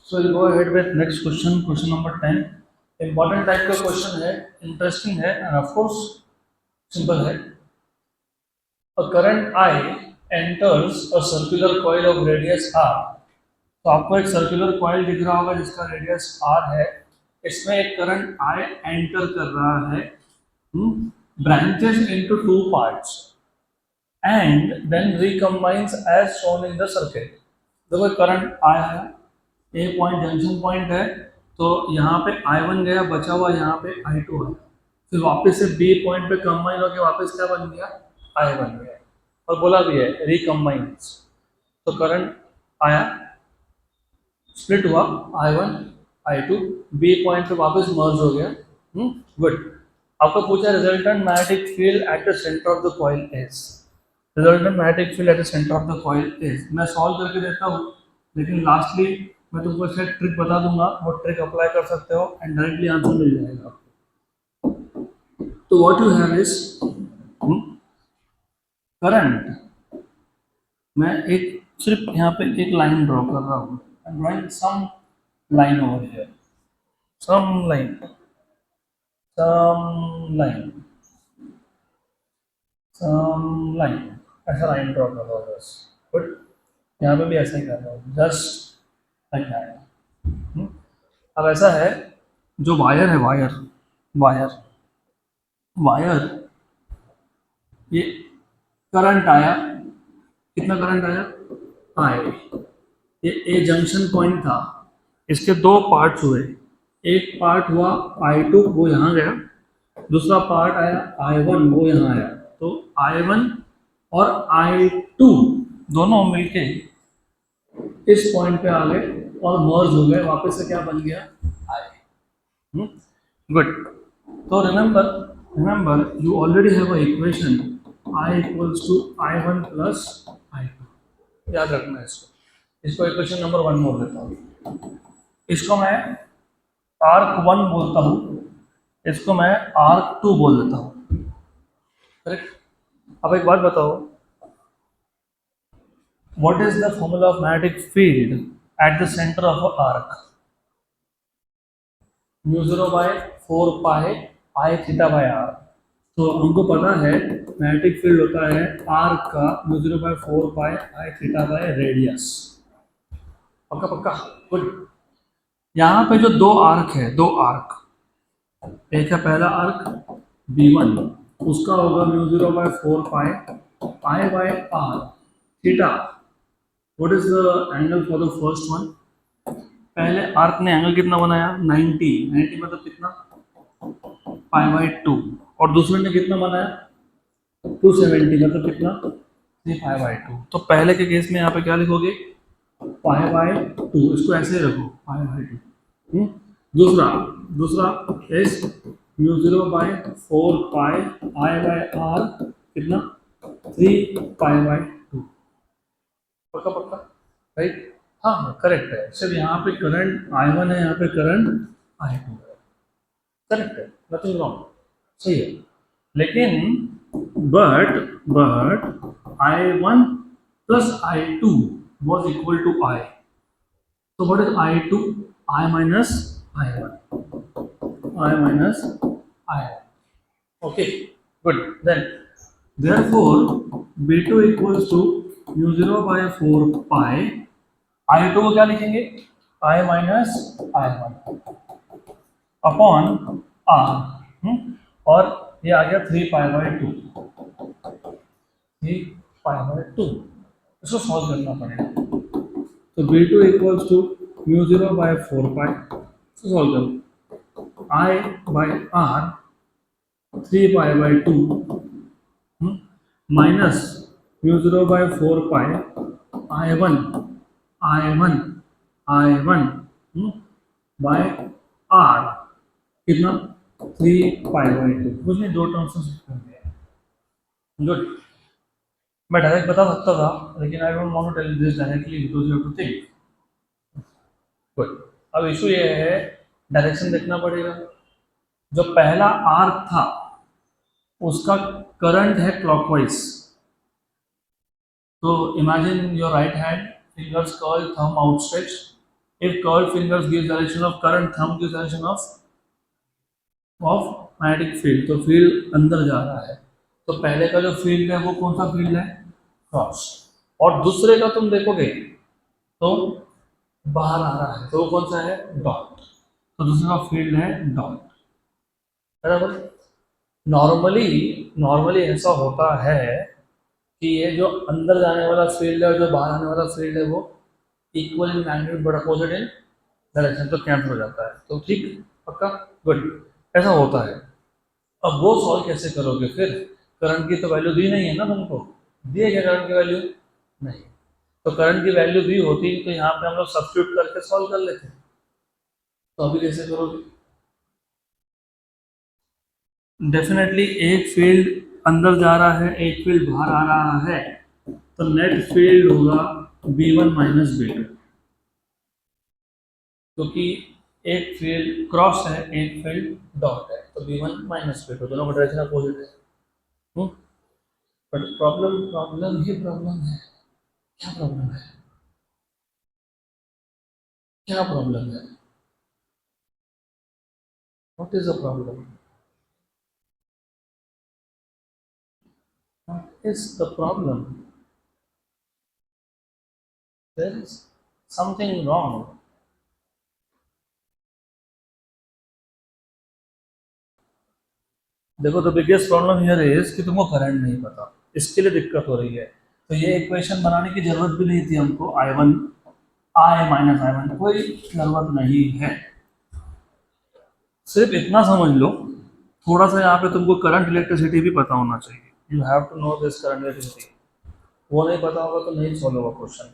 So we'll go ahead with next question, question number 10. Important type का question है, interesting है end of course simple है. A current I enters a circular coil of radius r. तो आपको एक circular coil दिख रहा होगा जिसका रेडियस r है. इसमें एक करंट I एंटर कर रहा है, branches into two parts and then recombines as shown in the circuit. देखो करंट I है, ए पॉइंट जंक्शन पॉइंट है, तो यहाँ पे I1 गया, बचा हुआ यहाँ पे I2 है. फिर वापस से बी पॉइंट पे कंबाइन होकर वापस क्या बन गया, I बन गया. और बोला भी है रिकम्बाइंस. तो करंट आया, स्प्लिट हुआ, I1 I2 बी पॉइंट पे वापस मर्ज हो गया. गुड. आपको पूछा resultant magnetic field at the centre of the coil is. Resultant magnetic field at the centre of the coil is. मैं सॉल्व करके देता हूँ, लेकिन लास्टली मैं तुमको इसका ट्रिक बता दूंगा, वो ट्रिक अप्लाई कर सकते हो एंड डायरेक्टली आंसर मिल जाएगा आपको. तो what you have is current. मैं एक सिर्फ यहाँ पे एक लाइन ड्रॉ कर रहा हूँ. I am drawing some line over here, some line, some line, some line. ऐसा लाइन ड्रॉ कर रहा हूँ बस. बट यहाँ पे भी ऐसा ही कर रहा हूँ, जस्ट लाइक दैट. अब ऐसा है, जो वायर है, वायर वायर वायर, ये करंट आया. कितना करंट आया, आए. ये ए जंक्शन पॉइंट था, इसके दो पार्ट्स हुए. एक पार्ट हुआ I2, वो यहाँ गया. दूसरा पार्ट आया I1, वो यहाँ आया. तो I1 और I2 दोनों मिलके इस पॉइंट पे आ गए और मर्ज हो गए. वापस से क्या बन गया, I. गुड. तो remember you already have a equation I equals to I1 plus I2. याद रखना इसको. इसको इक्वेशन नंबर 1 बोल देता हूँ. इसको मैं आर्क 1 बोलता हूँ, इसको मैं आर्क 2 बोल देता हूँ. करेक्ट. अब एक बात बताओ, what is the formula of magnetic field at the centre of a arc. μ0 by 4 pi I theta by r. तो हमको पता है मैग्नेटिक फील्ड होता है आर्क का μ0 by 4 pi I theta by radius. पक्का पक्का. गुड. यहाँ पे जो दो आर्क है, दो आर्क, एक है पहला आर्क B1, उसका होगा μ0 by 4 pi I by r theta. What is the angle for the first one. पहले आर्क ने एंगल कितना बनाया, 90. 90 मतलब कितना, पाई बाय 2. और दूसरे ने कितना बनाया, 270 मतलब कितना, 3 पाई बाय 2. तो पहले के केस में यहाँ पे क्या लिखोगे, पाई बाय 2. इसको ऐसे ही रखो, पाई बाय 2. दूसरा इस μ0 by 4 pi I by r कितना, 3 पाई बाय 2. पक्का पक्का. राइट. हाँ करेक्ट है. सिर्फ यहाँ पे करंट I1 है, यहाँ पे करंट I2 है. करेक्ट है, नथिंग रॉन्ग, सही है. लेकिन but I1 plus I2 was equal to I. So what is I2? I minus I1. I minus I1. Okay, good. Then therefore B2 equals to μ0 by 4 pi. I2 को क्या लिखेंगे, I minus I1 upon R. और ये आ गया 3 pi by 2. 3 pi by 2. इसको solve करना पड़ेगा. तो B2 इक्वल्स टू μ0 बाय 4 पाई. इसको सॉल्व करो. I by R 3 pi by 2 minus μ0 by 4 pi I1 by R कितना, 3 पाई बाय 2. कुछ नहीं, दो टर्म्स से शिफ्ट कर दिया. गुड. मैं डायरेक्ट बता सकता था, लेकिन I don't want to tell this directly because you have to think. Good. अब इशू ये है, डायरेक्शन देखना पड़ेगा. जो पहला आर्क था उसका करंट है क्लॉकवाइज. तो imagine your right hand, fingers curl, thumb outstretch. If curved fingers gives direction of current, thumb gives direction of magnetic field, तो फील्ड अंदर जा रहा है, तो पहले का जो फील्ड है वो कौन सा फील्ड है, क्रॉस, और दूसरे का तुम देखोगे तो बाहर आ रहा है, तो वो कौन सा है, डॉट, तो दूसरे का फील्ड है डॉट, बराबर। नॉर्मली नॉर्मली ऐसा होता है कि ये जो अंदर जाने वाला फील्ड है और जो बाहर आने वाला फील्ड है वो equal in magnitude but opposite in direction, तो कैंसिल हो जाता है, तो ठीक, पक्का, गुड, ऐसा होता है। अब वो सॉल्व कैसे करोगे फिर, करंट की तो वैल्यू दी नहीं है ना तुमको, दिए क्या करंट की वैल्यू, नहीं, तो करंट की वैल्यू दी होती तो यहाँ पे हम लोग सब्स्टिट्यूट करके सॉल्व कर लेते, तो अभी कैसे करोगे, डेफिनेटली एक फील्ड अंदर जा रहा है, एक फील्ड बाहर आ रहा है, तो नेट फील्ड होगा B1 माइनस B2, क्योंकि एक फील्ड क्रॉस है, एक फील्ड डॉट है, तो B1 माइनस B2 दोनों का डायरेक्शन अपोजिट है। बट प्रॉब्लम प्रॉब्लम ही प्रॉब्लम है, क्या प्रॉब्लम है, क्या प्रॉब्लम है, what is the problem, what is the problem, there is something wrong. देखो, the biggest problem here is कि तुमको करंट नहीं पता, इसके लिए दिक्कत हो रही है, तो ये इक्वेशन बनाने की जरूरत भी नहीं थी हमको, I1 I माइनस I1 कोई जरूरत नहीं है, सिर्फ इतना समझ लो, थोड़ा सा यहाँ पे तुमको करंट इलेक्ट्रिसिटी भी पता होना चाहिए, you have to know this current electricity, वो नहीं पता होगा तो नहीं सॉल्व होगा क्वेश्चन।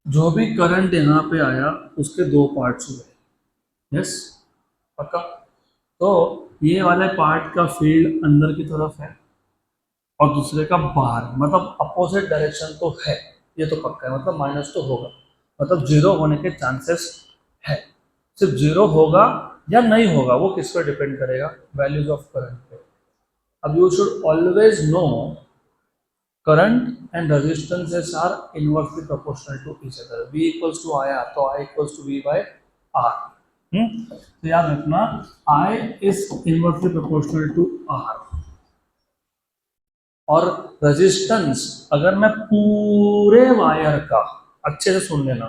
जो भी करंट यहाँ पे आया उसके दो पार्ट्स हुए, यस, पक्का, तो ये वाले पार्ट का फील्ड अंदर की तरफ है और दूसरे का बाहर, मतलब अपोजिट डायरेक्शन तो है, ये तो पक्का है, मतलब माइनस तो होगा, मतलब जीरो होने के चांसेस है, सिर्फ जीरो होगा या नहीं होगा वो किस पर डिपेंड करेगा, वैल्यूज ऑफ करंट पे। अब you should always know current and resistances are inversely proportional to each other, V equals to I R, तो I equals to V by R, तो याद रखना I is inversely proportional to R, और resistance अगर मैं पूरे wire का, अच्छे से सुन लेना,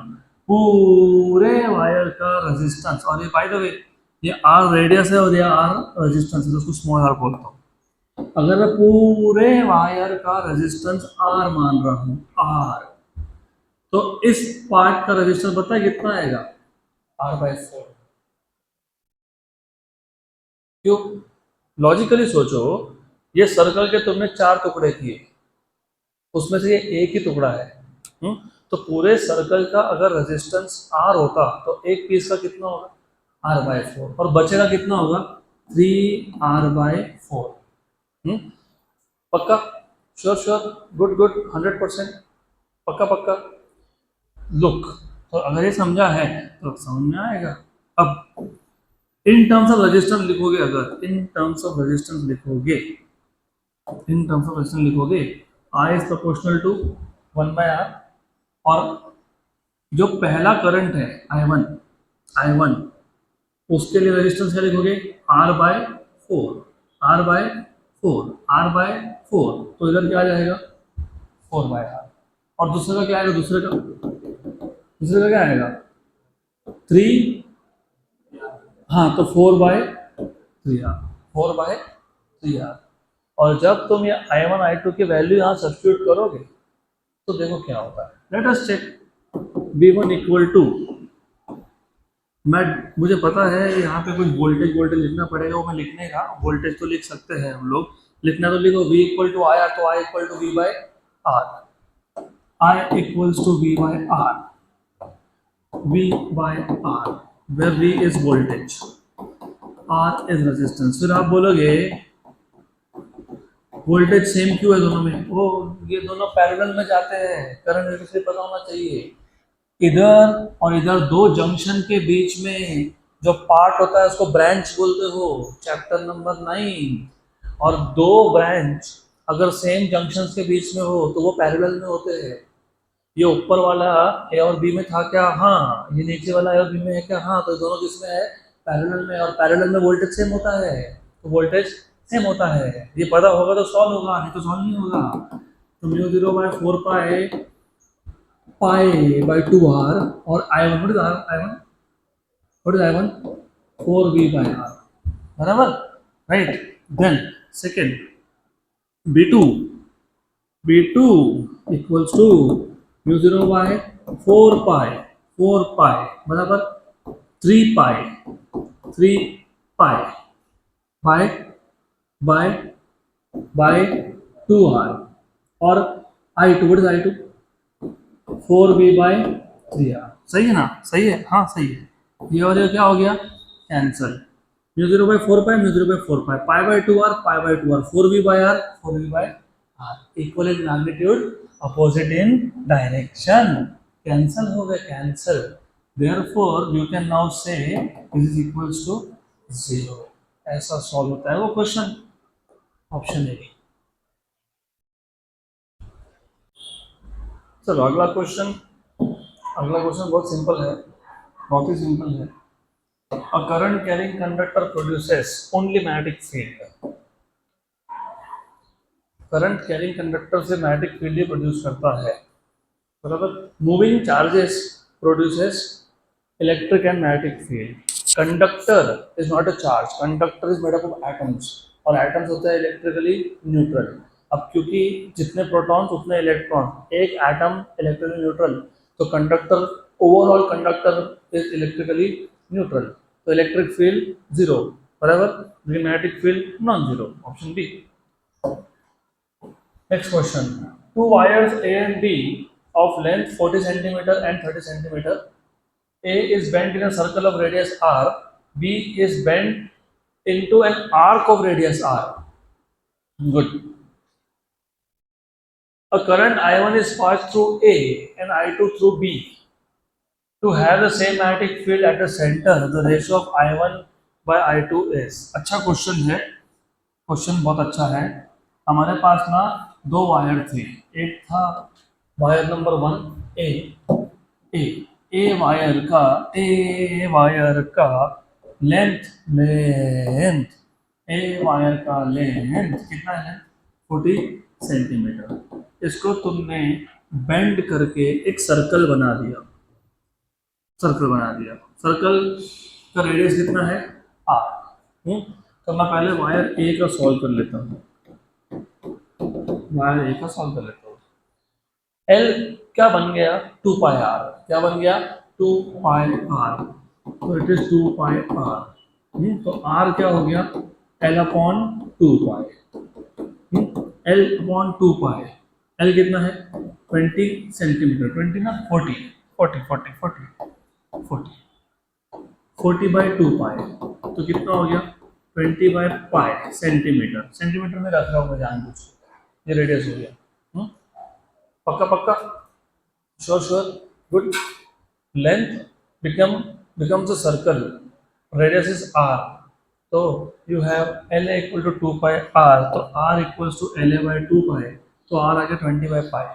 पूरे वायर का रेजिस्टेंस, और ये बाय द वे ये R रेडियस है और ये R रेजिस्टेंस है, तो उसको स्मॉल r बोलता हूँ, अगर मैं पूरे वायर का रेजिस्टेंस R मान रहा हूँ, R, तो इस पार्ट का रेजिस्टेंस पता है कितना आएगा, R/4, क्यों, लॉजिकली सोचो, ये सर्कल के तुमने 4 टुकड़े किए, उसमें से ये एक ही टुकड़ा है, तो पूरे सर्कल का अगर रेजिस्टेंस R होता तो एक पीस का कितना होगा, R/4, और बचेगा कितना होगा, 3R/4, पक्का, श्योर श्योर, गुड गुड, 100%, पक्का पक्का, लुक, तो अगर ये समझा है तो समझ में आएगा। अब इन टर्म्स ऑफ रेजिस्टेंस लिखोगे, अगर इन टर्म्स ऑफ रेजिस्टेंस लिखोगे, इन टर्म्स ऑफ रेजिस्टेंस लिखोगे, I is proportional to 1/R, और जो पहला करंट है I1 उसके लिए रेजिस्टेंस क्या लिखोगे, R/4, R/4, तो इधर क्या आ जाएगा, 4/R, और दूसरे का क्या आएगा, दूसरे का क्या आएगा, 3, हाँ, तो 4/3R, 4/3R, और जब तुम ये I1 I2 की वैल्यू यहाँ सब्स्टिट्यूट करोगे तो देखो क्या होता है, let us check, B1 equal to, मुझे पता है यहाँ पे कुछ वोल्टेज लिखना पड़ेगा, वो मैं लिख नहीं रहा, वोल्टेज तो लिख सकते हैं हम लोग, लिखना तो लिखो, V इक्वल टू IR, तो I equal to V/R, I equals to V/R, V/R, where V is voltage, R is resistance, फिर आप बोलोगे वोल्टेज सेम क्यों है दोनों में, वो ये दोनों पैरेलल में जाते हैं, करंट इसे पता होना चाहिए, इधर और इधर दो जंक्शन के बीच में जो पार्ट होता है उसको ब्रांच बोलते हो, चैप्टर नंबर 9, और दो ब्रांच अगर सेम जंक्शन के बीच में हो तो वो पैरेलल में होते हैं, ये ऊपर वाला ए और बी में था क्या? हाँ। ये नीचे वाला ए और बी में है क्या? हाँ। तो दोनों किसमें है? पैरेलल में। और पैरेलल में वोल्टेज सेम होता है, तो वोल्टेज सेम होता है। ये पता होगा तो सॉल्व होगा, नहीं तो सॉल्व नहीं होगा। तो म्यू 0/4 पाई बाई 2r और I one, what is I1? 4v by r, बराबर, right. Then second b2, b2 equals to mu 0/4 pi, 4 pi बराबर 3 pi, 3 pi by by by 2r और i2, what is i2? 4v/3r। सही है ना? सही है, हाँ सही है। ये और ये क्या हो गया? Cancel. Mu 0/4 pi, mu 0/4 pi, pi by 2r, pi by 2r, 4v/r, 4v/r, equal in magnitude, opposite in direction. Cancel हो गए, cancel. Therefore you can now से दिस इज इक्वल्स टू 0। ऐसा सॉल्व होता है वो क्वेश्चन, ऑप्शन ए। चलो अगला question. अगला क्वेश्चन बहुत सिंपल है, बहुत ही सिंपल है। A current carrying conductor produces only magnetic field। Current carrying conductor से मैग्नेटिक फील्ड ही प्रोड्यूस करता है, बराबर। Moving charges produces electric and magnetic field. Conductor is not a charge, conductor is made up of atoms, और atoms होते हैं electrically neutral. अब क्योंकि जितने प्रोटॉन्स उतने इलेक्ट्रॉन, एक एटम इलेक्ट्रिकली न्यूट्रल, तो conductor, overall conductor is electrically neutral, तो इलेक्ट्रिक फील्ड जीरो, बराबर। Magnetic field non zero, option B. Next question. Two wires A and B of length 40 centimeter and 30 centimeter. A is bent in a circle of radius r. B is bent into an arc of radius r. Good. A current I1 is passed through A and I2 through B. To have the same magnetic field at the center, the ratio of I1 by I2 is। अच्छा question है, question बहुत अच्छा है। हमारे पास ना दो wire थे, एक था wire number 1 A, A a wire का लेंथ, लेंथ ए वायर का लेंथ कितना है? 40 सेंटीमीटर। इसको तुमने बेंड करके एक सर्कल बना दिया, सर्कल बना दिया। सर्कल का रेडियस कितना है? आर। तो मैं पहले वायर ए का सॉल्व कर लेता हूँ, वायर ए का सॉल्व कर लेता हूँ। एल क्या बन गया? 2 पाई आर। क्या बन गया? 2 पाई आर। तो इट इज 2 पाई आर। तो आर क्या हो गया? एल अपॉन 2 पाई। एल अपॉन 2 पाई। एल कितना है? 20 सेंटीमीटर। 20 ना, 40, 40, 40, 40, 40, 40/2 पाई। तो कितना हो गया? 20/पाई सेंटीमीटर। सेंटीमीटर में रख रहा हूँ मैं जानबूझ के, ये रेडियस हो गया। पक्का पक्का, sure sure, good. Length becomes a circle, radius is r, तो you have LA equal to 2 pi r, तो r equals to LA/2 पाई, तो r आ गया 20/पाई।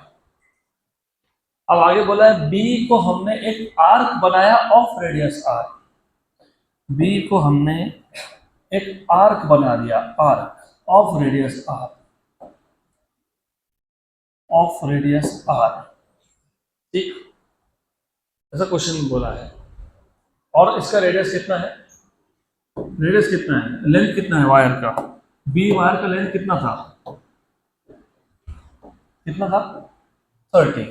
अब आगे बोला है B को हमने एक आर्क बनाया ऑफ रेडियस r। B को हमने एक आर्क बना दिया, arc of radius r, of radius r, ठीक, ऐसा क्वेश्चन बोला है। और इसका रेडियस कितना है? रेडियस कितना है? लेंथ कितना है वायर का? बी वायर का लेंथ कितना था? कितना था? 30।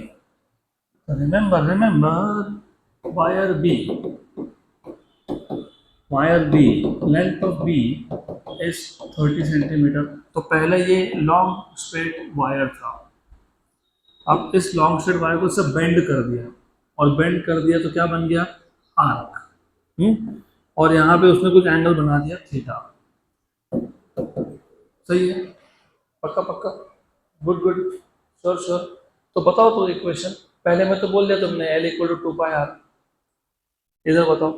Remember, remember, wire B, wire B, length of B is 30 centimetre. तो पहले ये लॉन्ग स्ट्रेट वायर था, अब इस लॉन्ग स्ट्रेट वायर को सब बेंड कर दिया, और बेंड कर दिया तो क्या बन गया? आर्क। और यहाँ पे उसने कुछ एंगल बना दिया थीटा। सही है, पक्का पक्का, गुड गुड, श्योर श्योर। तो बताओ तो इक्वेशन, पहले मैं तो बोल दिया तुमने L equal to 2 pi R. इधर बताओ।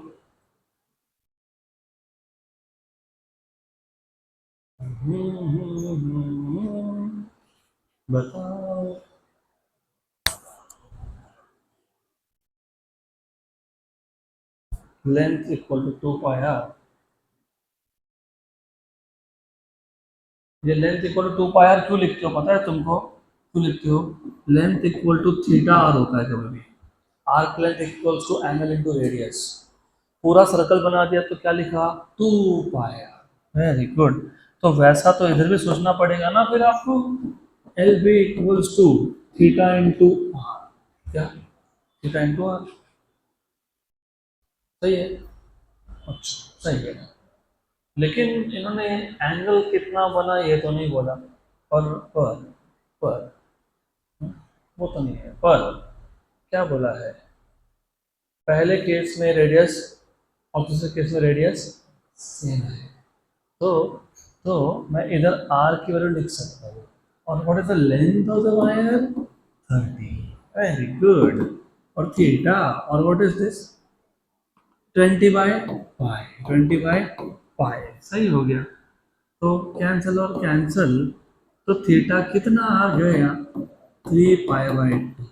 बताओ। Length equal to 2 pi R, ये length equal to 2 pi R क्यों लिखते हो पता है तुमको? क्यों लिखते हो? Length equal to theta R होता है कभी भी। Arc length equals to angle into radius. पूरा सर्कल बना दिया तो क्या लिखा? 2 पाई आर। Very good. तो वैसा तो इधर भी सोचना पड़ेगा ना फिर आपको। L B equals to theta into R. क्या? Theta into R. सही है। अच्छा सही है। लेकिन इन्होंने एंगल कितना बना ये तो नहीं बोला। पर पर वो तो नहीं है। पर क्या बोला है? पहले केस में रेडियस और दूसरे केस में रेडियस सेम है। तो तो मैं इधर आर की वैल्यू लिख सकता हूँ। और what is the length of the wire? 30। Very good. और थीटा, और what is this? 20 by pi. 20 by pi. सही हो गया। तो कैंसल और कैंसल, तो थीटा कितना आ गया? 3 पाई बाय 2।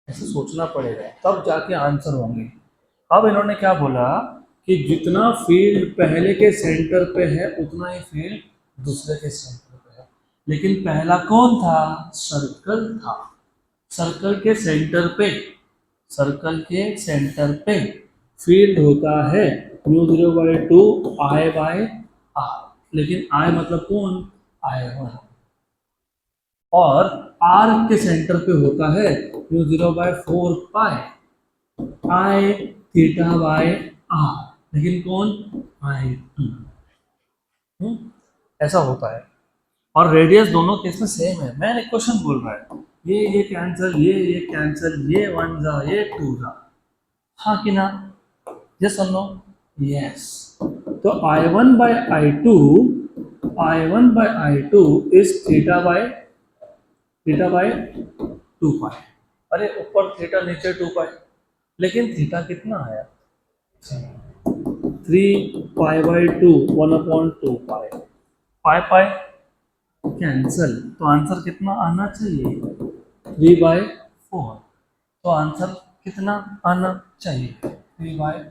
ऐसे सोचना पड़ेगा तब जाके आंसर होंगे। अब इन्होंने क्या बोला कि जितना फील्ड पहले के सेंटर पे है उतना ही फील्ड दूसरे के सेंटर पे है। लेकिन पहला कौन था? सर्कल था। सर्कल के सेंटर पे, सर्कल के सेंटर पे फील्ड होता है μ0/2 I बाय आर। लेकिन I मतलब कौन? I1। और आर के सेंटर पे होता है μ0/4 पाई I थीटा बाय आर। लेकिन कौन? I2। ऐसा होता है। और रेडियस दोनों केस में सेम है। मैंने क्वेश्चन बोल रहा है ये कैंसिल, ये कैंसिल, ये 1 जा, ये 2 जा। हाँ कि ना? यस और नो? यस। तो I1/I2 इज थीटा बाय 2 पाई। अरे ऊपर थीटा नीचे 2 पाई। लेकिन थीटा कितना आया? 3 पाई/2 1/2 पाई। पाई पाई कैंसल, तो आंसर कितना आना चाहिए? 3/4। तो आंसर कितना आना चाहिए? 3/4।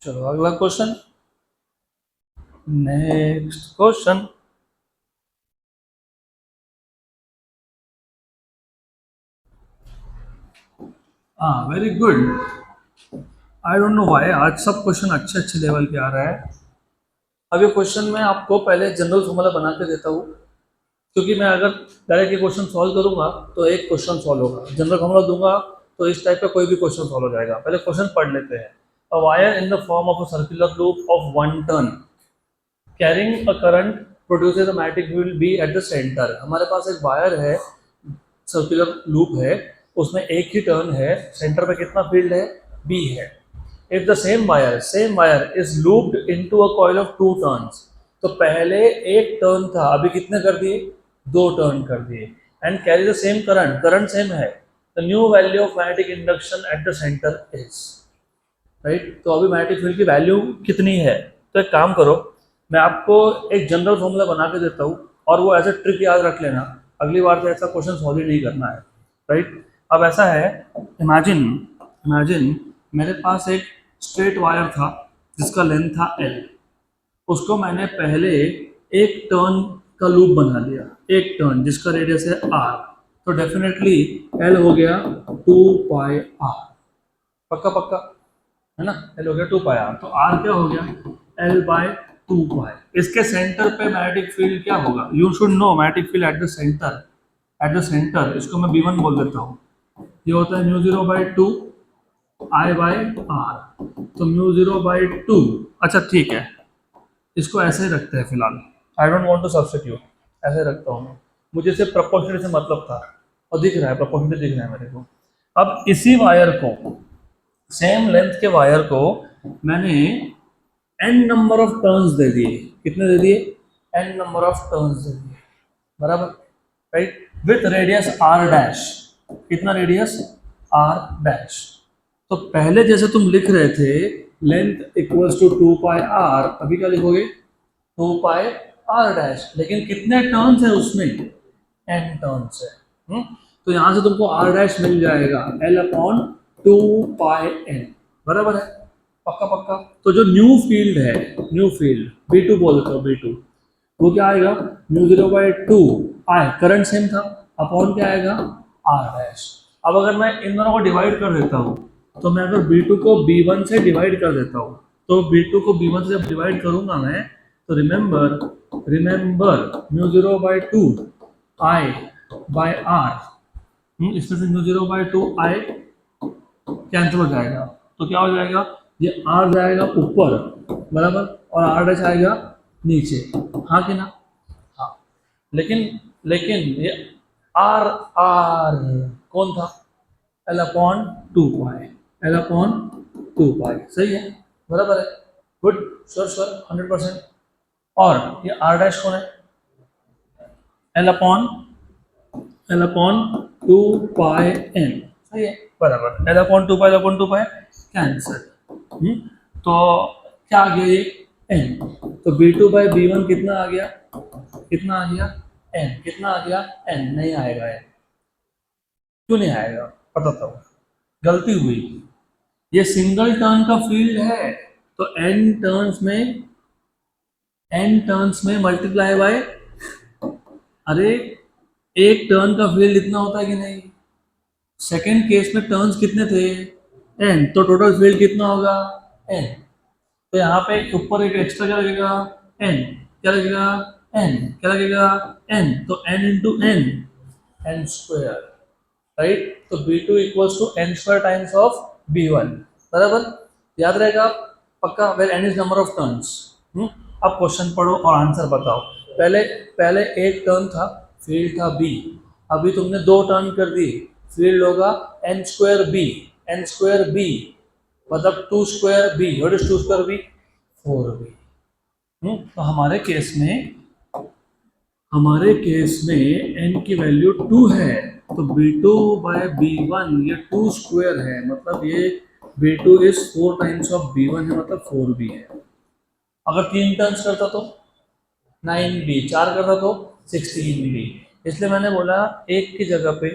चलो अगला क्वेश्चन। Next question. हाँ very good. I don't know why आज सब क्वेश्चन अच्छे अच्छे लेवल के आ रहा है। अब ये क्वेश्चन मैं आपको पहले जनरल फॉर्मूला बना के देता हूँ, क्योंकि मैं अगर डायरेक्ट ये क्वेश्चन सॉल्व करूंगा तो एक क्वेश्चन सॉल्व होगा, जनरल फॉर्मूला दूंगा तो इस टाइप का कोई भी क्वेश्चन सॉल्व हो जाएगा। पहले क्वेश्चन पढ़ लेते हैं। A wire in the form of a circular loop of 1 turn carrying a current produces a magnetic field B at the centre. हमारे पास एक वायर है, सर्कुलर लूप है, उसमें एक ही टर्न है, सेंटर पे कितना फील्ड है? बी है। If the same wire is looped into a coil of 2 turns, तो पहले एक टर्न था, अभी कितने कर दिए? 2 टर्न कर दिए। And carry the same current, current same है। The new value of magnetic induction at the centre is, right. तो अभी मैग्नेटिक फील्ड की वैल्यू कितनी है? तो एक काम करो, मैं आपको एक जनरल फॉर्मूला बना के देता हूँ और वो ऐसे ट्रिक याद रख लेना, अगली बार से ऐसा क्वेश्चन सॉल्व ही नहीं करना है, राइट। अब ऐसा है, इमेजिन इमेजिन मेरे पास एक स्ट्रेट वायर था जिसका लेंथ था एल। उसको मैंने पहले एक टर्न का लूप बना दिया, एक टर्न जिसका रेडियस है आर। तो डेफिनेटली एल हो गया 2 पाई आर। पक्का पक्का है ना? एल हो गया 2 पाई आर। तो आर क्या हो गया? L/2 पाई। इसके सेंटर पे मैग्नेटिक फील्ड क्या होगा? You should know magnetic field at the centre. Eight the centre इसको मैं B1 बोल देता हूँ। ये होता है μ0/2 I/R। तो μ0/2, अच्छा ठीक है, इसको ऐसे ही रखते हैं फिलहाल। I don't want to substitute, ऐसे रखता हूँ मैं। मुझे सिर्फ प्रोपोर्शनल से मतलब था और दिख रहा है, प्रोपोर्शनल दिख रहा है मेरे को। अब इसी वायर को, सेम लेंथ के वायर को मैंने n नंबर ऑफ टर्न्स दे दिए। कितने दे दिए? n नंबर ऑफ टर्न्स दे दिए, बराबर, right. With radius r dash. कितना रेडियस? r dash. तो पहले जैसे तुम लिख रहे थे length equals to 2 pi r, अभी क्या लिखोगे? 2 पाई r डैश। लेकिन कितने टर्न्स है उसमें? n टर्न्स है। तो यहाँ से तुमको r डैश मिल जाएगा l अपॉन 2 पाई n, बराबर है, पक्का पक्का। तो जो न्यू फील्ड है, न्यू फील्ड B2 बोलते हो, B2 वो क्या आएगा, न्यू 0/2 आई, करंट सेम था, अपॉन क्या आएगा r डैश। अब अगर मैं इन दोनों को डिवाइड कर देता हूँ, तो मैं अगर B2 को B1 से डिवाइड कर देता हूँ, तो B2 को B1 से जब डिवाइड करूंगा मैं, तो रिमेंबर न्यू 0/2 आई बाय r, इसमें से न्यू 0/2 आई कैंसिल हो जाएगा, तो क्या हो जाएगा, ये r जाएगा ऊपर, बराबर, और r डैश आएगा नीचे, हाँ कि ना, हाँ। लेकिन लेकिन ये r कौन था, l अपॉन 2 पाई, l अपॉन 2 पाई, सही है, बराबर है, गुड, श्योर श्योर 100%। और ये r डैश कौन है, l अपॉन 2 पाई n, सही है, बराबर, l अपॉन 2 पाई कैंसिल। तो क्या आ गया ये n, तो B2/B1 कितना आ गया, कितना आ गया n, कितना आ गया n, नहीं आएगा n, क्यों नहीं आएगा, पता था, गलती हुई, ये सिंगल टर्न का फील्ड है, तो n टर्न्स में मल्टीप्लाई बाय, अरे एक टर्न का फील्ड इतना होता है कि नहीं, सेकेंड केस में टर्न्स कितने थे n, तो टोटल फील्ड कितना होगा n, तो यहाँ पे ऊपर एक एक्स्ट्रा क्या लगेगा n, क्या लगेगा n, क्या लगेगा n, तो n into n square, right, तो B2 equals to n square times of B1, बराबर, याद रहेगा पक्का, where n is number of turns. अब क्वेश्चन पढ़ो और आंसर बताओ। पहले पहले एक टर्न था, फील्ड था B, अभी तुमने दो टर्न कर दी, फील्ड होगा n स्क्वायर B, मतलब 2 square B, what is 2 square B, 4B। तो हमारे केस में n की वैल्यू 2 है, तो B2/B1 ये 2 स्क्वायर है, मतलब ये B2 is 4 times of B1 है, मतलब 4B है। अगर 3 टर्न्स करता तो 9B, 4 करता तो 16B। इसलिए मैंने बोला एक की जगह पे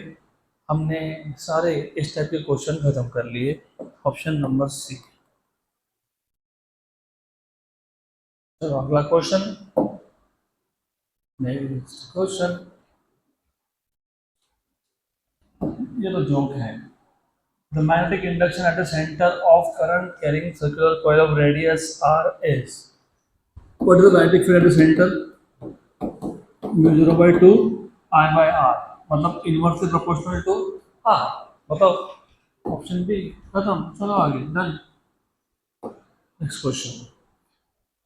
हमने सारे इस टाइप के क्वेश्चन खत्म कर लिए। Option number C. चलो अगला क्वेश्चन, नेक्स्ट क्वेश्चन, ये तो जोक है। The magnetic induction at the center of current carrying circular coil of radius r is. What is the magnetic field at the center? mu0/2 I by r, मतलब inversely proportional to r। बताओ, option B, खत्म, चलो आगे, done. Next question,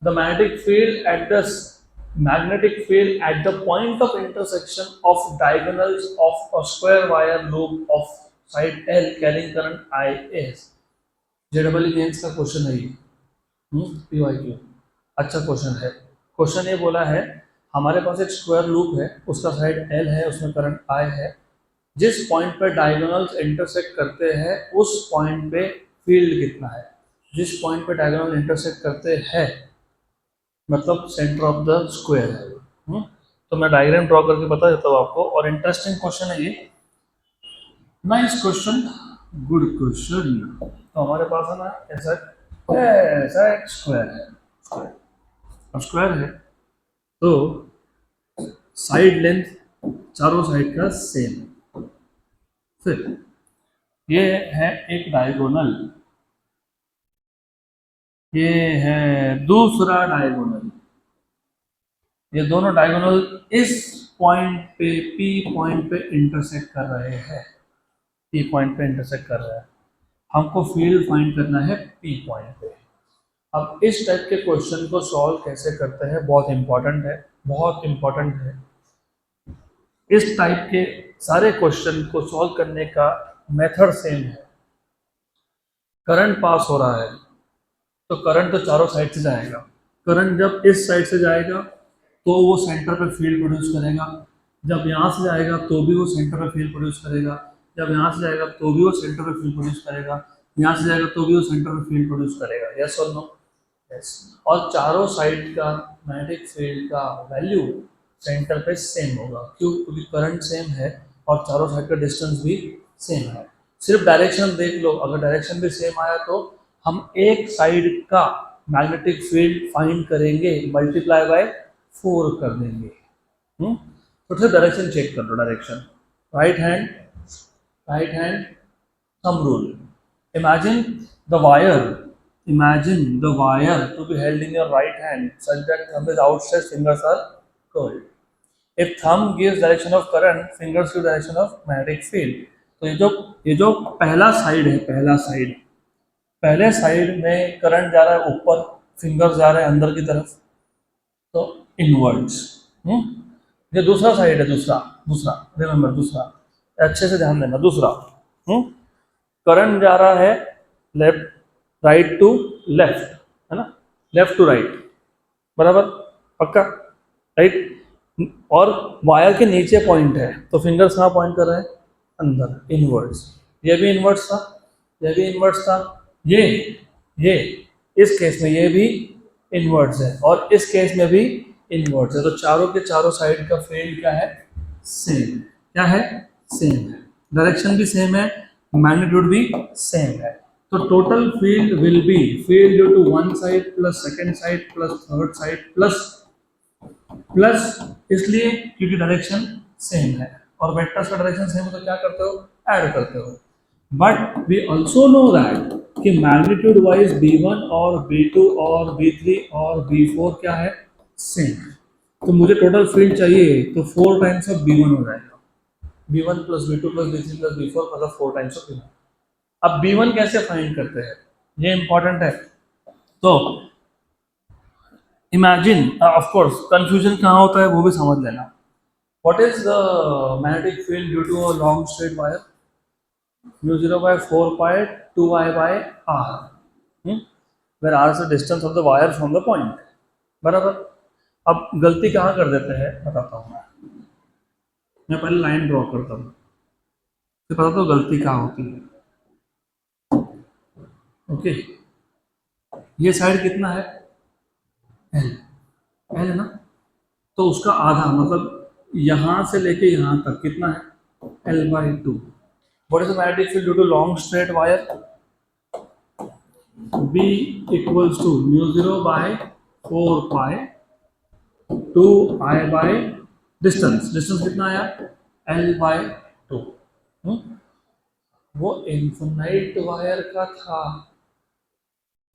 the magnetic field at the point of intersection of diagonals of a square wire loop of side L carrying current I is। JEE mains का question है ये, PYQ, अच्छा question है। Question ये बोला है हमारे पास एक स्क्वायर लूप है, उसका साइड L है, उसमें करंट I है, जिस पॉइंट पे डायगोनल्स इंटरसेक्ट करते हैं उस पॉइंट पे फील्ड कितना है, जिस पॉइंट पे डायगोनल इंटरसेक्ट करते हैं मतलब सेंटर ऑफ द स्क्वायर है। तो मैं डायग्राम ड्रॉ करके बता देता हूँ आपको, और इंटरेस्टिंग क्वेश्चन है ये, नाइस क्वेश्चन, गुड क्वेश्चन। तो हमारे पास है ना ऐसा एक स्क्वायर है, अब स्क्वायर है तो साइड लेंथ चारों साइड का सेम है। फिर ये है एक डायगोनल, ये है दूसरा डायगोनल, ये दोनों डायगोनल इस पॉइंट पे P पॉइंट पे इंटरसेक्ट कर रहे हैं, P पॉइंट पे इंटरसेक्ट कर रहा है, हमको फील्ड फाइंड करना है P पॉइंट पे। अब इस टाइप के क्वेश्चन को सॉल्व कैसे करते हैं, बहुत इंपॉर्टेंट है, बहुत इंपॉर्टेंट है। इस टाइप के सारे क्वेश्चन को सॉल्व करने का मेथड सेम है। करंट पास हो रहा है तो करंट तो चारों साइड से जाएगा, करंट जब इस साइड से जाएगा तो वो सेंटर पे फील्ड प्रोड्यूस करेगा, जब यहाँ से जाएगा तो भी वो सेंटर पे फील्ड प्रोड्यूस करेगा, जब यहाँ से जाएगा तो भी वो सेंटर पे फील्ड प्रोड्यूस करेगा, यहाँ से जाएगा तो भी वो सेंटर पे फील्ड प्रोड्यूस करेगा, यस और नो, यस। और चारों साइड का मैग्नेटिक फील्ड का वैल्यू सेंटर पे सेम होगा। क्यों? क्योंकि करंट सेम है और चारों साइड का डिस्टेंस भी सेम है। सिर्फ डायरेक्शन देख लो, अगर डायरेक्शन भी सेम आया तो हम एक साइड का मैग्नेटिक फील्ड फाइंड करेंगे, मल्टीप्लाई बाय 4 कर देंगे। तो सिर्फ डायरेक्शन चेक कर लो, direction right hand thumb rule. Imagine imagine the wire to be held in your right hand such that thumb is outstretched, fingers are curled. If thumb gives direction of current, fingers give direction of magnetic field. तो ये जो पहला side है, पहले side में current जा रहा है ऊपर, फिंगर्स जा रहे हैं अंदर की तरफ, तो इनवर्ड्स। ये दूसरा साइड है, दूसरा रिमेंबर, दूसरा अच्छे से ध्यान देना, दूसरा करंट जा रहा है लेफ्ट राइट टू लेफ्ट, है ना, लेफ्ट टू राइट, बराबर, पक्का, राइट। और वायर के नीचे पॉइंट है तो फिंगर्स कहाँ पॉइंट कर रहे हैं? अंदर, इनवर्ड्स। ये भी इनवर्ड्स था, ये भी इनवर्ड्स था, ये इस केस में ये भी इनवर्ड्स है और इस केस में भी इनवर्ड्स है। तो चारों के चारों साइड का फील्ड क्या है? सेम। क्या है? सेम है। डायरेक्शन भी सेम है, मैग्नीट्यूड भी सेम है। तो total field will be field due to one side plus second side plus third side plus इसलिए क्योंकि डायरेक्शन सेम है और वेक्टर्स का डायरेक्शन सेम है तो क्या करते हो? ऐड करते हो। But we also know that कि मैग्नीट्यूड वाइज B1 और B2 और B3 और B4 क्या है? सेम। तो मुझे टोटल फील्ड चाहिए तो 4 टाइम्स ऑफ B1 हो जाएगा। B1 plus B2 plus B3 plus B4 मतलब 4 टाइम्स ऑफ B1। अब B1 कैसे फाइंड करते हैं, ये इंपॉर्टेंट है। तो इमेजिन, ऑफ कोर्स कंफ्यूजन कहाँ होता है वो भी समझ लेना। What is the magnetic field due to a long straight wire? μ0 by 4 pi 2I by r, where r is the distance of the wire from the point, बराबर। अब गलती कहाँ कर देते हैं बताता हूँ मैं पहले लाइन ड्रॉ करता हूँ फिर पता तो गलती कहाँ होती है। ओके, ये साइड कितना है? L है ना, तो उसका आधा मतलब यहाँ से लेके यहाँ तक कितना है? L/2। What is the magnetic field due to long straight wire? B equals to μ0 by 4 pi 2I by distance कितना आया? L/2। वो इन्फिनाइट वायर का था,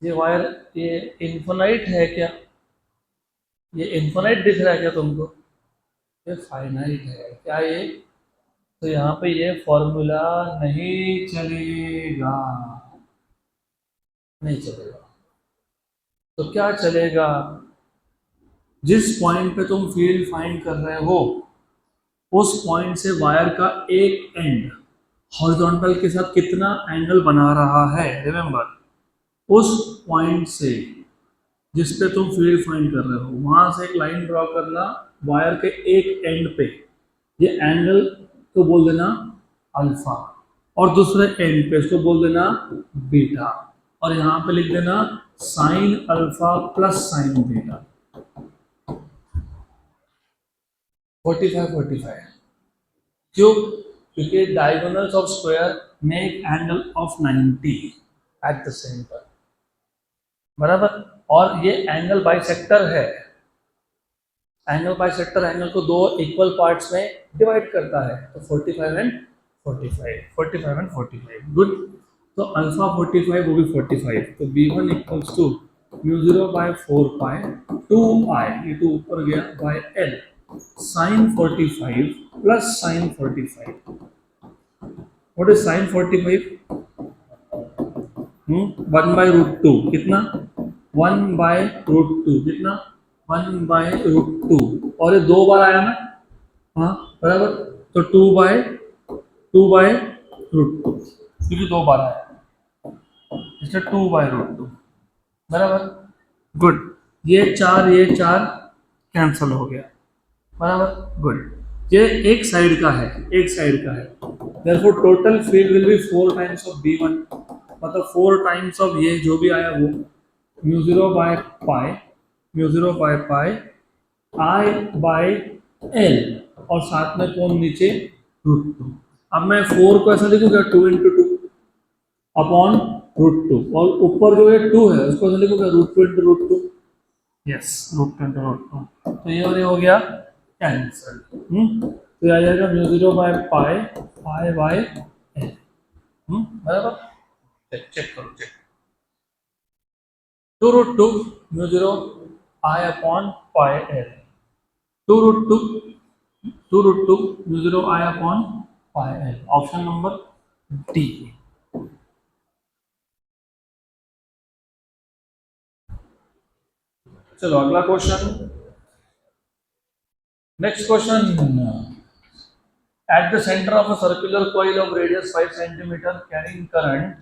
ये वायर ये इन्फिनाइट है क्या? ये इन्फिनाइट दिख रहा है क्या तुमको? ये फाइनाइट है क्या ये? तो यहाँ पे ये फॉर्मूला नहीं चलेगा, नहीं चलेगा। तो क्या चलेगा? जिस पॉइंट पे तुम फील्ड फाइंड कर रहे हो उस पॉइंट से वायर का एक एंड हॉरिजॉन्टल के साथ कितना एंगल बना रहा है, रिमेंबर, उस पॉइंट से जिस पे तुम फील्ड फाइंड कर रहे हो वहां से एक लाइन ड्रॉ करना वायर के एक एंड पे, ये एंगल को बोल देना अल्फा और दूसरे एंड पे इसको बोल देना बीटा और यहाँ पे लिख देना sine alpha plus sign beta. 45 क्यों? क्योंकि diagonals of square make angle of 90 eight the centre, बराबर। और ये एंगल बाइसेक्टर है, एंगल बाइसेक्टर एंगल को दो इक्वल पार्ट्स में डिवाइड करता है, तो 45 एंड 45 गुड। तो अल्फा 45 वो भी 45, तो B1 equals to μ0 by 4 pi 2I, ये तो ऊपर गया, by L sin 45 plus sin 45। What is sin 45? 1/√2 कितना? 1/√2 कितना? 1/√2 और ये 2 बार आया ना, हाँ बराबर, तो 2/√2 क्योंकि 2 बार आया इसलिए 2/√2 बराबर, गुड। ये चार कैंसल हो गया, बराबर, गुड। ये एक साइड का है, therefore total field will B 4 times of B1, मतलब 4 टाइम्स ऑफ ये जो भी आया वो μ0 by pi I by L और साथ में कौन नीचे √2। अब मैं 4 को ऐसा लिखूंगा 2 × 2 अपॉन √2 और ऊपर जो ये 2 है उसको ऐसा लिखूंगा √2 × √2। यस, √2 × √2। तो ये हो गया कैंसल। तो ये आ जाएगा μ0 बाय पाई बाय एल। बराबर, चेक करो, check. 2 √2 μ0 I upon pi L. 2 √2 μ0 I upon pi L. Option number D. चलो अगला question. Next question. At the center of a circular coil of radius 5 cm carrying current,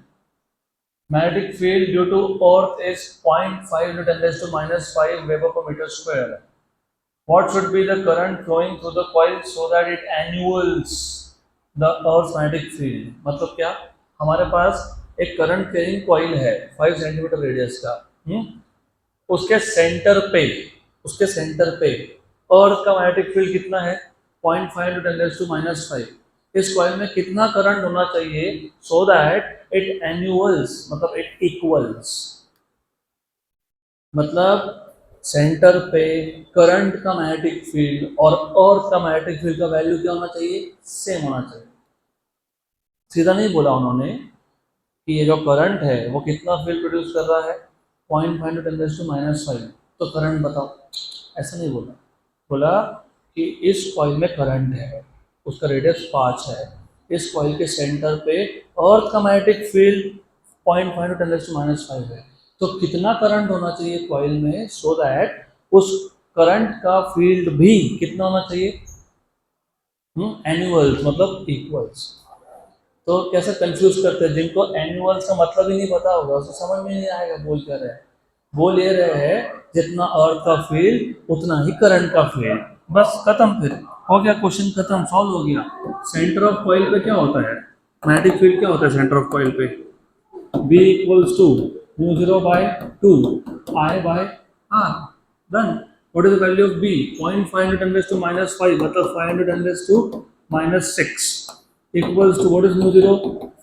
magnetic field due to Earth is 0.5 × 10⁻⁵ Weber per meter square. What should be the current flowing through the coil so that it annuls the Earth's magnetic field? मतलब क्या, हमारे पास एक current carrying coil है 5 centimetre radius का। उसके centre पे अर्थ का मैग्नेटिक फील्ड कितना है 0.5 × 10⁻⁵। इस कॉइल में कितना करंट होना चाहिए सो दैट इट एन्यूअल्स, मतलब इट इक्वल्स, मतलब सेंटर पे करंट का मैग्नेटिक फील्ड और अर्थ का मैग्नेटिक फील्ड का वैल्यू क्या होना चाहिए, सेम होना चाहिए। सीधा नहीं बोला उन्होंने कि ये जो करंट है वो कितना फील्ड प्रोड्यूस कर रहा है 0.5 × 10⁻⁵, तो करंट बताओ, ऐसा नहीं बोला। बोला कि इस कॉइल में करंट है, उसका रेडियस 5 है, इस कॉइल के सेंटर पे अर्थ का मैग्नेटिक फील्ड 0.5 × 10⁻⁵ है, तो कितना करंट होना चाहिए कॉइल में सो दैट उस करंट का फील्ड भी कितना होना चाहिए, एनुअल्स, मतलब इक्वल्स। तो कैसे कंफ्यूज करते हैं, जिनको एनुअल्स का मतलब ही नहीं पता होगा उसको समझ में नहीं आएगा बोल क्या रहे हैं। बोल ये रहे हैं जितना अर्थ का फील्ड उतना ही करंट का फील्ड, बस खत्म, फिर हो गया क्वेश्चन, खत्म, सॉल्व हो गया। सेंटर ऑफ कॉइल पे क्या होता है, मैग्नेटिक फील्ड क्या होता है सेंटर ऑफ कॉइल पे, B = μ0 by 2 I by R। Done. What is the value of B? 0.5 × 10⁻⁵, मतलब 5 × 10⁻⁶ equals to what is μ0?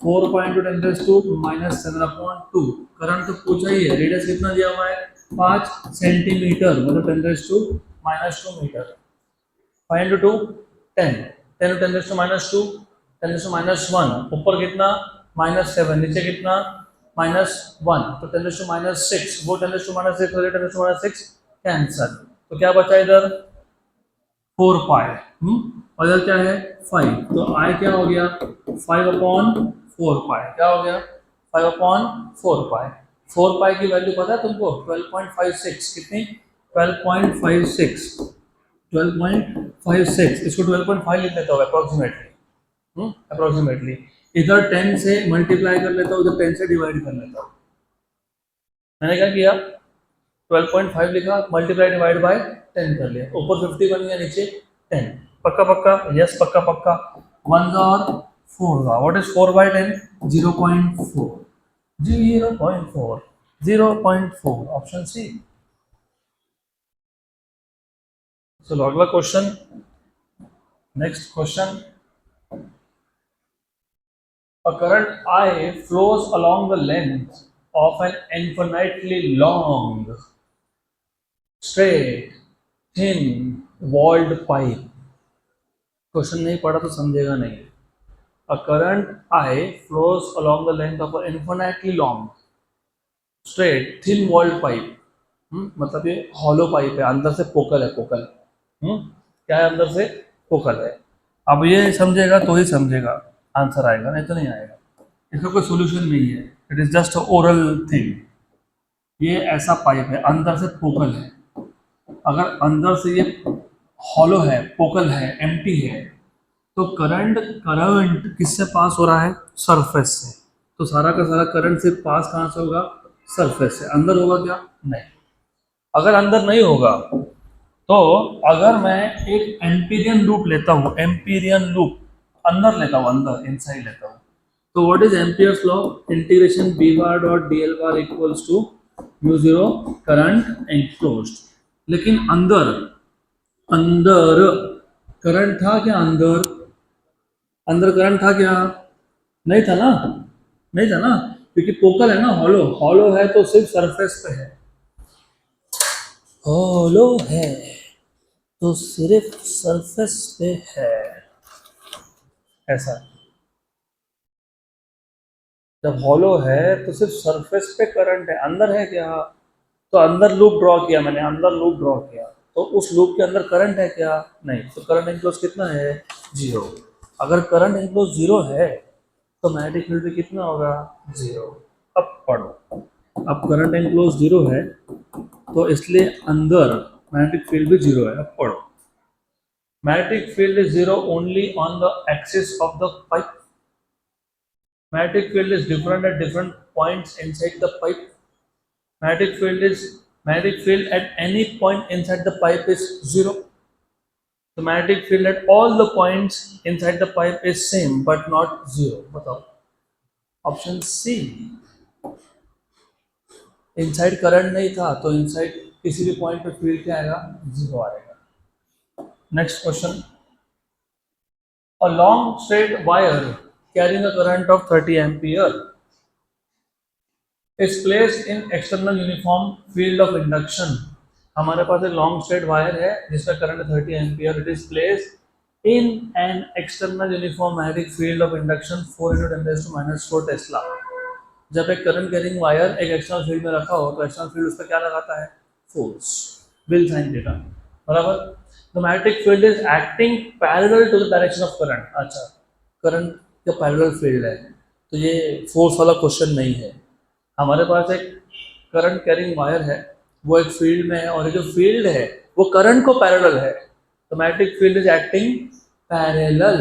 4 × 10⁻⁻7/2। Current तो पूछा ही है, रेडियस कितना दिया हुआ है 5 सेंटीमीटर, मतलब 10⁻² मीटर। 5 × 2 10, 10 × 10⁻², 10⁻1, ऊपर कितना -7, नीचे कितना -1, तो 10⁻6, वो 10⁻6 और 10⁻6 कैंसल, तो क्या बचा इधर 4 पाई, और इधर क्या है 5, तो I क्या हो गया 5/4 पाई, क्या हो गया 5/4 पाई। 4 पाई की वैल्यू पता है तुमको 12.56, कितनी 12.56, 12.56, इसको 12.5 लिख लेता हूँ अप्रोक्सीमेटली, इधर 10 से मल्टीप्लाई कर लेता हूँ, उधर 10 से डिवाइड कर लेता हूँ। मैंने क्या किया 12.5 लिखा, मल्टीप्लाई डिवाइड बाय 10 कर लिया, ऊपर 50 बन गया, नीचे 10। पक्का पक्का, यस पक्का पक्का। 1 और 4 का, व्हाट इज 4/10? 0.4, 0.4, 0.4, option C. चलो अगला question, next question. A current I flows along the length of an infinitely long, straight, thin, walled pipe. Question नहीं पढ़ा तो समझेगा नहीं। A current I flows along the length of an infinitely long, straight, thin walled pipe. मतलब ये hollow pipe है, अंदर से पोकल है, पोकल। क्या है अंदर से पोकल है। अब ये समझेगा तो ही समझेगा, आंसर आएगा, नहीं तो नहीं आएगा। इसका कोई सोल्यूशन नहीं है, it is just oral thing. ये ऐसा पाइप है, अंदर से पोकल है, अगर अंदर से ये हॉलो है, पोकल है, एम्प्टी है, तो करंट किससे पास हो रहा है, सरफेस से, तो सारा का सारा करंट से पास कहाँ से होगा, सरफेस से। अंदर होगा क्या, नहीं। अगर अंदर नहीं होगा तो अगर मैं एक एम्पीरियन लूप लेता हूँ, एम्पीरियन लूप अंदर लेता हूँ, अंदर इनसाइड लेता हूँ, तो what is Ampere's law, integration b bar dot dl bar equals to μ0 current enclosed. लेकिन अंदर करंट था क्या अंदर? अंदर करंट था क्या? नहीं था ना, नहीं था ना, क्योंकि पोकल है ना, हॉलो हॉलो है तो सिर्फ सरफेस पे है, हॉलो है तो सिर्फ सरफेस पे है, ऐसा। जब हॉलो है तो सिर्फ सरफेस पे करंट है, अंदर है क्या? तो अंदर लूप ड्रॉ किया मैंने, अंदर लूप ड्रॉ किया, तो उस लूप के अंदर करंट है क्या? नहीं, तो करंट एनक्लोज कितना है? जीरो। अगर करंट एनक्लोज जीरो है तो मैग्नेटिक फील्ड भी कितना होगा? जीरो। अब पढ़ो, अब करंट एनक्लोज जीरो है तो इसलिए अंदर मैग्नेटिक फील्ड भी जीरो है। अब पढ़ो, magnetic field is zero only on the axis of the pipe, magnetic field is different at different points inside the pipe. Magnetic field at any point inside the pipe is zero. The magnetic field at all the points inside the pipe is same but not zero. बताओ, option C. Inside current नहीं था तो inside किसी भी point पे field क्या आएगा? Zero आएगा। Next question, a long straight wire carrying a current of 30 ampere is placed in external uniform field of induction. हमारे पास एक लॉन्ग स्ट्रेट वायर है जिसका current 30 ampere, it is placed in an external uniform magnetic field of induction 4 × 10⁻⁴ Tesla. जब एक current carrying wire एक external field में रखा हो तो एक्सटर्नल फील्ड उस पर क्या लगाता है? फोर्स, विल साइन थीटा, बराबर। The magnetic field is acting parallel to the direction of current. अच्छा, करंट का पैरेलल फील्ड है तो ये फोर्स वाला क्वेश्चन नहीं है। हमारे पास एक करंट कैरिंग वायर है, वो एक फील्ड में है और ये जो फील्ड है वो करंट को पैरेलल है, तो magnetic field is acting parallel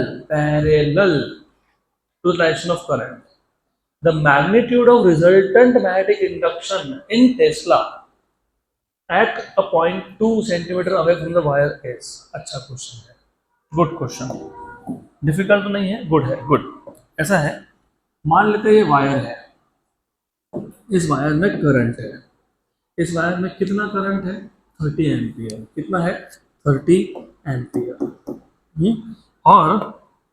to the direction of current. The magnitude of resultant magnetic induction in tesla at a point 2 centimetre away from the wire is. अच्छा क्वेश्चन है, good question, difficult तो नहीं है, good है, good. ऐसा है, मान लेते हैं ये वायर है, इस वायर में करंट है, इस वायर में कितना करंट है? 30 एम्पियर। कितना है? 30 एम्पियर। और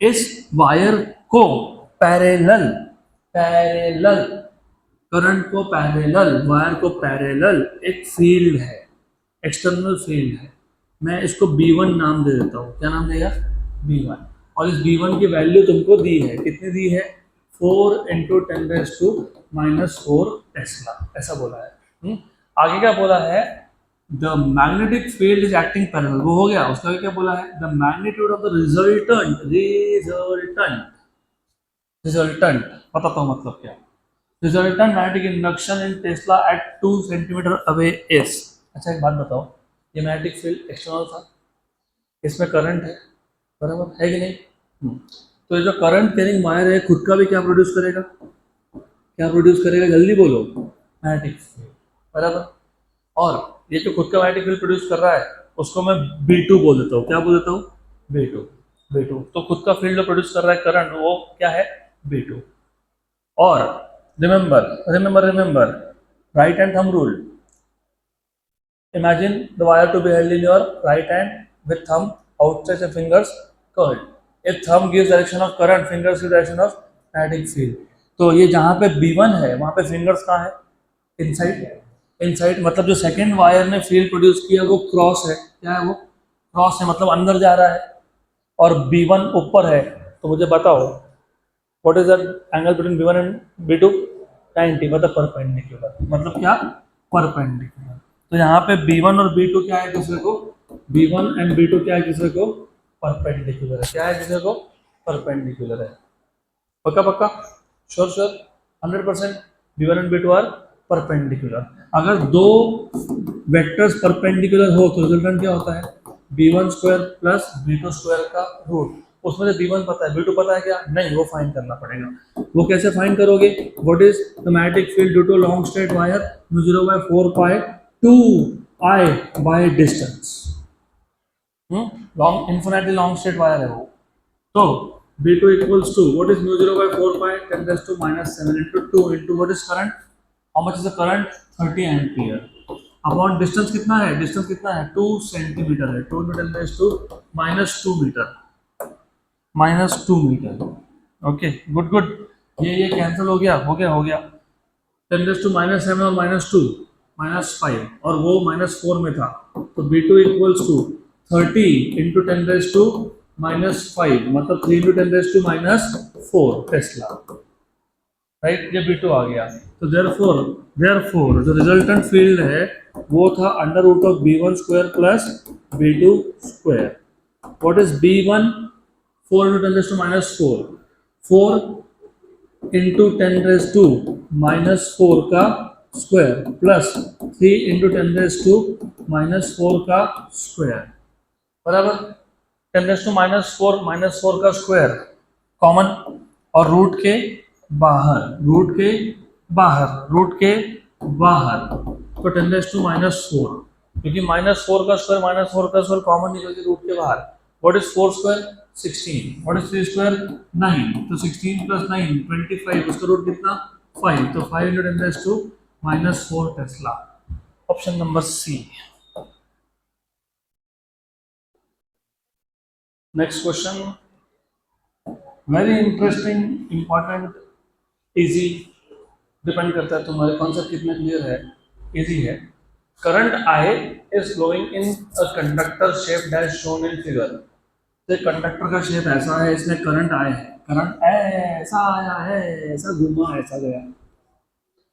इस वायर को पैरेलल, पैरेलल करंट को पैरेलल, वायर को पैरेलल एक फील्ड है, एक्सटर्नल फील्ड है। मैं इसको B1 नाम दे देता हूँ। क्या नाम देगा? B1। और इस B1 की वैल्यू तुमको दी है, कितनी दी है? 4 × 10⁻⁴ टेस्ला, ऐसा बोला है। आगे क्या बोला है? The magnetic field is acting parallel, वो हो गया। उसका क्या बोला है? The magnitude of the resultant, resultant बताता हूँ मतलब क्या, resultant magnetic induction in tesla at 2 centimetre away is. अच्छा एक बात बताओ, ये मैग्नेटिक फील्ड एक्सटर्नल था, इसमें करंट है, बराबर है कि नहीं? तो ये जो करंट कैरिंग वायर है खुद का भी क्या प्रोड्यूस करेगा? क्या प्रोड्यूस करेगा? जल्दी बोलो। मैग्नेटिक फील्ड, बराबर। और ये जो खुद का मैग्नेटिक फील्ड प्रोड्यूस कर रहा है उसको मैं B2 बोल देता हूँ। क्या बोल देता हूँ? B2। B2 तो खुद का फील्ड जो प्रोड्यूस कर रहा है करंट, वो क्या है? B2। और remember remember remember right hand thumb rule. Imagine the wire to be held in your right hand with thumb outstretched and fingers curled. If thumb gives direction of current, fingers give direction of magnetic field. तो ये जहाँ पे B1 है वहाँ पे fingers कहाँ है? Inside. Inside मतलब जो सेकेंड वायर ने फील्ड प्रोड्यूस किया वो क्रॉस है। क्या है वो? क्रॉस है, मतलब अंदर जा रहा है। और B1 ऊपर है, तो मुझे बताओ what is the angle between B1 and B2? 90, मतलब परपेंडिकुलर। मतलब क्या? परपेंडिकुलर। तो यहाँ पे B1 और B2 क्या है दूसरे को? B1 एंड B2 क्या है दूसरे को? परपेंडिकुलर है। क्या है दूसरे को? परपेंडिकुलर है। पक्का पक्का, sure sure, 100%। B1 and B2 are perpendicular. अगर दो वेक्टर्स परपेंडिकुलर हो तो रिजल्टेंट क्या होता है? B1² प्लस B2² का रूट। उसमें से B1 पता है, B2 पता है क्या? नहीं, वो फाइंड करना पड़ेगा। वो कैसे फाइंड करोगे? What is the magnetic field due to long straight wire? 0/4π 2I by distance. Long, infinitely long straight wire है वो। तो B2 equals to what is 0/4π 10⁻⁻⁷ into 2 into what is current? How much is the current? 30 ampere. Upon distance कितना है, distance कितना है 2 centimetre है, 2 × 10⁻² -2 metre. Okay good good, ये cancel हो गया हो गया हो गया। 10⁻⁻7 और -2 -5 और वो -4 में था, तो B2 = 30 × 10⁻⁻5 मतलब 3 × 10⁻⁻4 टेस्ला, राइट। ये B2 आ गया। तो देयरफॉर जो रिजल्टेंट फील्ड है वो था √B1² plus B2²। What is B1? 4 × 10⁻⁻4, 4 × 10⁻⁻4 का स्क्वायर प्लस 3 × 10⁻⁻4 का स्क्वायर बराबर 10⁻⁻4 का स्क्वायर कॉमन, और रूट के बाहर तो 10⁻⁴, क्योंकि -4 का स्क्वायर कॉमन निकल के रूट के बाहर। What is 4²? 16। What is 3²? 9। तो 16 + 9 25, उसका रूट कितना 5, तो 5 × 10⁻⁻4 tesla. Option number C. Next question, very interesting, important, easy, depend करता है तुम्हारे कॉन्सेप्ट कितने क्लियर है। इजी है। Current I is flowing in a conductor shape dash shown in figure. तो कंडक्टर का शेप ऐसा है, इसमें करंट आए है, करंट ऐसा आया है, ऐसा घूमा, ऐसा गया।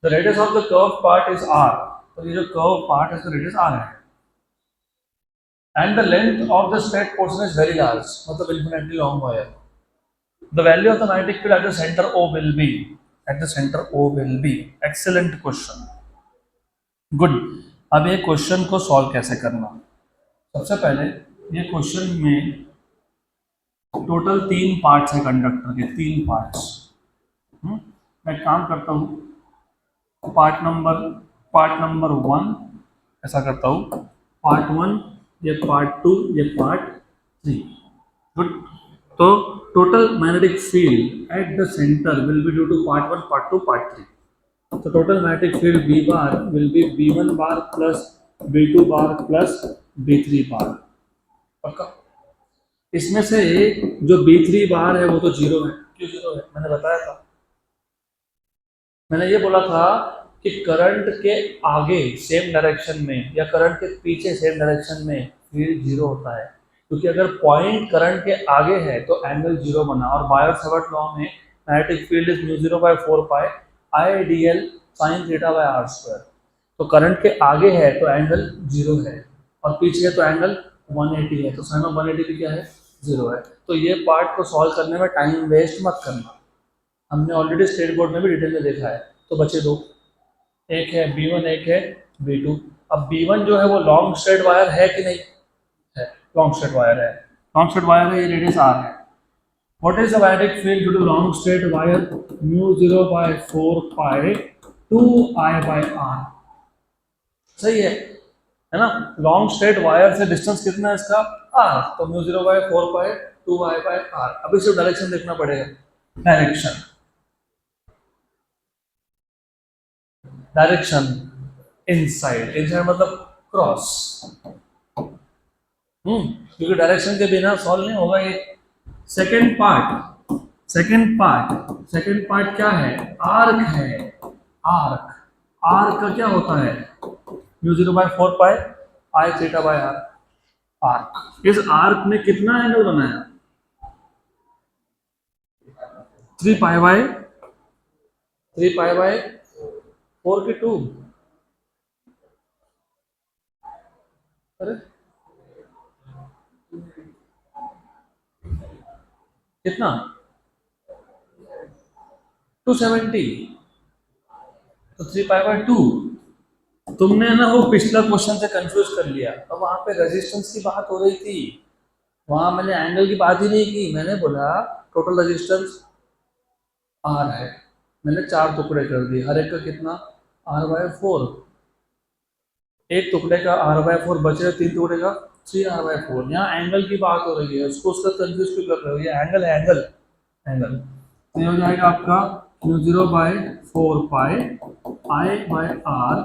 The radius of the curve part is R. तो ये जो कर्व पार्ट है इसका रेडियस आर है। And the length of the straight portion is very large, मतलब infinitely long wire. The value of the magnetic field at the center O will be, at the center O will be. Excellent question. Good. अब ये question को solve कैसे करना? सबसे पहले ये question में टोटल 3 पार्ट्स है कंडक्टर के, 3 पार्ट्स। मैं काम करता हूँ पार्ट नंबर 1 ऐसा करता हूँ, पार्ट 1, ये पार्ट 2, ये पार्ट 3। गुड। तो total magnetic field at the centre will be due to part 1, part 2, part 3। तो total magnetic field B bar will be B1 bar plus B2 bar plus B3 bar. पक्का? इसमें से जो B3 बार है वो तो 0 है। क्यों 0 है? मैंने बताया था, मैंने ये बोला था कि करंट के आगे सेम डायरेक्शन में या करंट के पीछे सेम डायरेक्शन में फील्ड 0 होता है, क्योंकि अगर पॉइंट करंट के आगे है तो एंगल 0 बना। और बायो-सावर्ट लॉ में magnetic field is μ0/4π IDL sin θ/r²। तो करंट के आगे है तो एंगल 0 है, और पीछे है तो एंगल 180 है, तो sin ऑफ 180 भी क्या है 0 है। तो ये पार्ट को सॉल्व करने में टाइम वेस्ट मत करना, हमने ऑलरेडी स्टेट बोर्ड में भी डिटेल में देखा है। तो बचे 2, एक है B1, एक है B2। अब B1 जो है वो लॉन्ग स्ट्रेट वायर है कि नहीं है? लॉन्ग स्ट्रेट वायर है, लॉन्ग स्ट्रेट वायर है, ये रेडियस r है। What is the magnetic field due to long straight wire? μ0/4π 2I/r। सही है ना? लॉन्ग स्ट्रेट वायर से डिस्टेंस कितना है इसका r, तो μ0/4π 2I/r। अभी सिर्फ डायरेक्शन देखना पड़ेगा, डायरेक्शन इनसाइड मतलब क्रॉस। क्योंकि डायरेक्शन के बिना सॉल्व नहीं होगा ये। सेकंड पार्ट क्या है? आर्क है। आर्क का क्या होता है? μ0/4π I⁻r। आर्क, इस आर्क में कितना एंगल बनाया? 3π/4 अरे कितना? 270, तो 3π/2। तुमने ना वो पिछला क्वेश्चन से कंफ्यूज कर लिया। अब वहां पे रेजिस्टेंस की बात हो रही थी, वहां मैंने एंगल की बात ही नहीं की। मैंने बोला टोटल रेजिस्टेंस R है, मैंने 4 टुकड़े कर दिए, हर एक का कितना R/4। एक टुकड़े का R/4 बचे, 3 टुकड़े का 3R/4। यहाँ एंगल की बात हो रही है, उसको उसका कंफ्यूज क्यों कर रहे हो? ये एंगल है, एंगल। तो ये हो जाएगा आपका μ0/4π I/r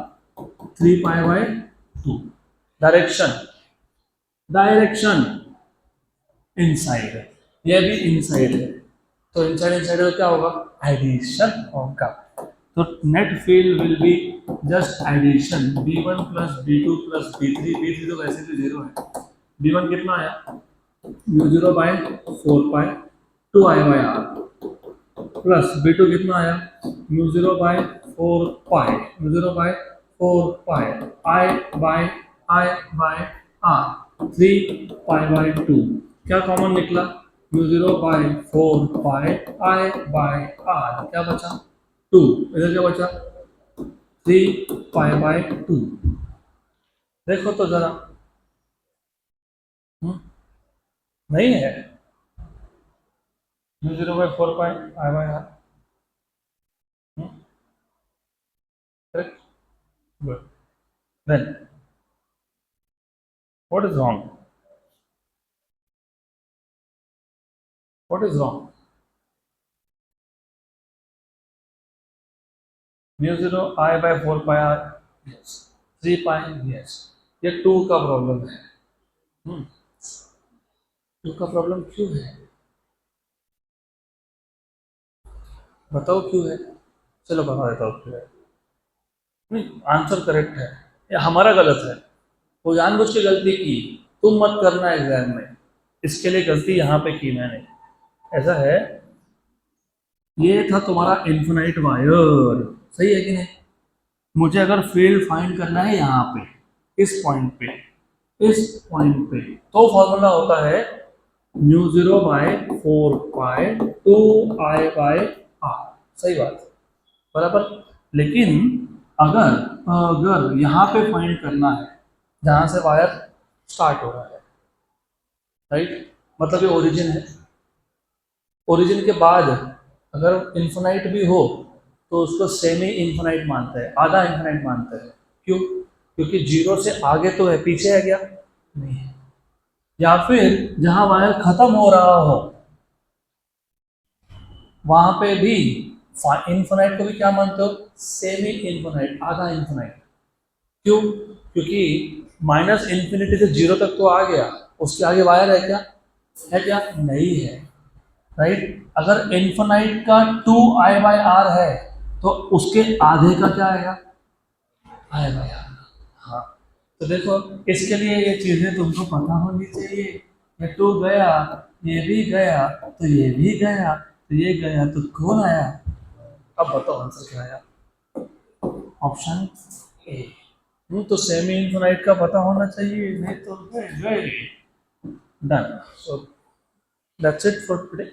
3π/2 2. डायरेक्शन, डायरेक्शन इनसाइड, ये भी इनसाइड है, तो इनसाइड इनसाइड का क्या होगा, एडिशन होगा। तो net field will be just addition b1 plus b2 plus b3, b3 तो वैसे भी 0 है, b1 कितना आया mu 0 by 4 pi 2 I by R, plus b2 कितना आया mu 0 by 4 pi mu 0 by 4 pi I by R 3 pi by 2, क्या common निकला mu 0 by 4 pi I by R, क्या बचा 2, इधर क्या बचा 3 पाई बाय 2। देखो तो जरा, नहीं है mu 0 by 4 pi I by R, correct, good. Then what is wrong, what is wrong, mu 0 I by 4 pi R, yes 3 pi, yes, ये 2 का प्रॉब्लम है। 2 का प्रॉब्लम क्यों है, बताओ क्यों है, चलो बता देता हूँ क्यों है। नहीं, आंसर करेक्ट है, ये हमारा गलत है, वो जानबूझ के गलती की, तुम मत करना एग्जाम में, इसके लिए गलती यहाँ पे की मैंने। ऐसा है, ये था तुम्हारा इन्फिनाइट वायर, सही है कि नहीं, मुझे अगर फील्ड फाइंड करना है यहाँ पे, इस पॉइंट पे, इस पॉइंट पे, तो फॉर्मूला होता है mu 0 by 4 pi 2 I by R, सही बात, बराबर। लेकिन अगर अगर यहाँ पे फाइंड करना है जहाँ से वायर स्टार्ट हो रहा है, राइट, मतलब ये ओरिजिन है, ओरिजिन के बाद अगर इन्फिनाइट भी हो तो उसको सेमी इन्फिनाइट मानते हैं, आधा इन्फिनाइट मानते हैं, क्यों, क्योंकि 0 से आगे तो है, पीछे है क्या, नहीं है। या फिर जहां वायर खत्म हो रहा हो वहां पे भी इन्फिनाइट को भी क्या मानते हो, सेमी इन्फिनाइट, आधा इन्फिनाइट, क्यों, क्योंकि माइनस इन्फिनिटी से 0 तक तो आ गया, उसके आगे वायर है क्या नहीं है, राइट। अगर इन्फिनाइट का 2 आई बाय आर है तो उसके आधे का क्या आएगा, आई बाय आर। हाँ, तो देखो इसके लिए ये चीजें तुमको पता होनी चाहिए, ये 2 गया, ये भी गया, तो ये भी गया, तो ये गया, तो कौन आया, अब बताओ आंसर क्या आया, ऑप्शन ए। तो सेमी इन्फिनाइट का पता होना चाहिए, नहीं तो गए गए। Done, so that's it for today.